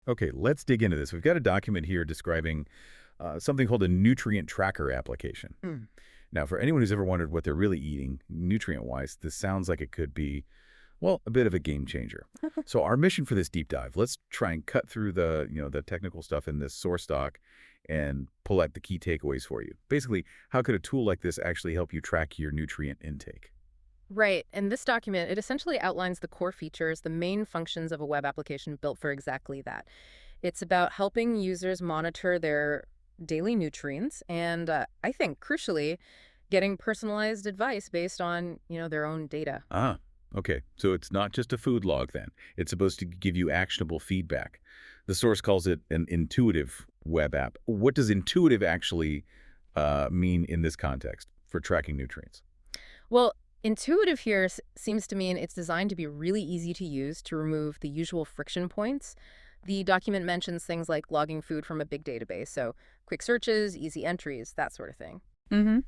Okay, let's dig into this. We've got a document here describing something called a nutrient tracker application. Mm. Now, for anyone who's ever wondered what they're really eating, nutrient-wise, this sounds like it could be, well, a bit of a game changer. So our mission for this deep dive, let's try and cut through the technical stuff in this source doc and pull out the key takeaways for you. Basically, how could a tool like this actually help you track your nutrient intake? Right. And this document, it essentially outlines the core features, the main functions of a web application built for exactly that. It's about helping users monitor their daily nutrients and I think crucially getting personalized advice based on, their own data. Ah, okay. So it's not just a food log then. It's supposed to give you actionable feedback. The source calls it an intuitive web app. What does intuitive actually mean in this context for tracking nutrients? Well, intuitive here seems to mean it's designed to be really easy to use to remove the usual friction points. The document mentions things like logging food from a big database, so quick searches, easy entries, that sort of thing. Mm-hmm.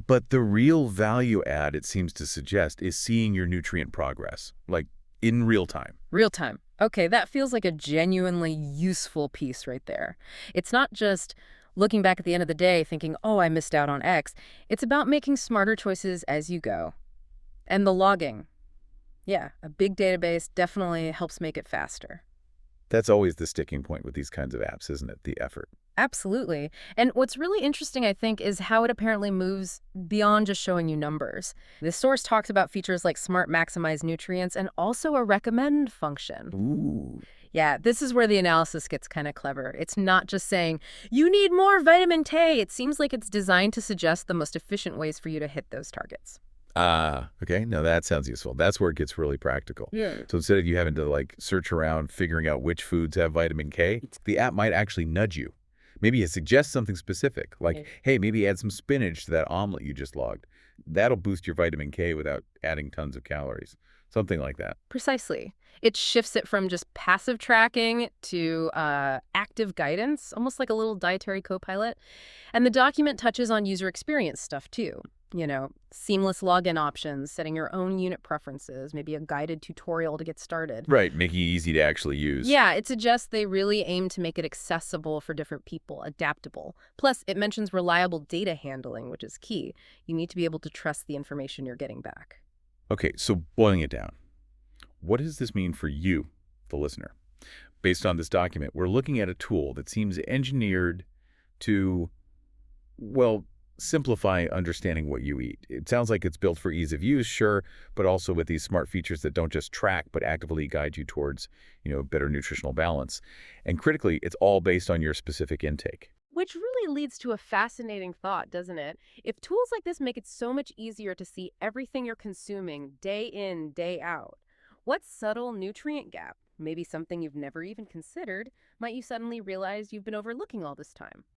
But the real value add, it seems to suggest, is seeing your nutrient progress, like in real time. Real time. Okay, that feels like a genuinely useful piece right there. It's not just looking back at the end of the day thinking, oh, I missed out on X. It's about making smarter choices as you go. And the logging. Yeah, a big database definitely helps make it faster. That's always the sticking point with these kinds of apps, isn't it? The effort. Absolutely. And what's really interesting, I think, is how it apparently moves beyond just showing you numbers. This source talks about features like Smart Maximize Nutrients and also a recommend function. Ooh. Yeah, this is where the analysis gets kind of clever. It's not just saying, you need more vitamin K. It seems like it's designed to suggest the most efficient ways for you to hit those targets. Ah, okay. No, that sounds useful. That's where it gets really practical. Yeah. So instead of you having to search around figuring out which foods have vitamin K, the app might actually nudge you. Maybe it suggests something specific, like, Yeah. hey, maybe add some spinach to that omelet you just logged. That'll boost your vitamin K without adding tons of calories. Something like that. Precisely. It shifts it from just passive tracking to active guidance, almost like a little dietary co-pilot. And the document touches on user experience stuff too. Seamless login options, setting your own unit preferences, maybe a guided tutorial to get started. Right, making it easy to actually use. Yeah, it suggests they really aim to make it accessible for different people, adaptable. Plus, it mentions reliable data handling, which is key. You need to be able to trust the information you're getting back. Okay, so boiling it down, what does this mean for you, the listener? Based on this document, we're looking at a tool that seems engineered to, well, simplify understanding what you eat. It sounds like it's built for ease of use, sure, but also with these smart features that don't just track, but actively guide you towards, better nutritional balance. And critically, it's all based on your specific intake. Which really leads to a fascinating thought, doesn't it? If tools like this make it so much easier to see everything you're consuming day in, day out, what subtle nutrient gap, maybe something you've never even considered, might you suddenly realize you've been overlooking all this time?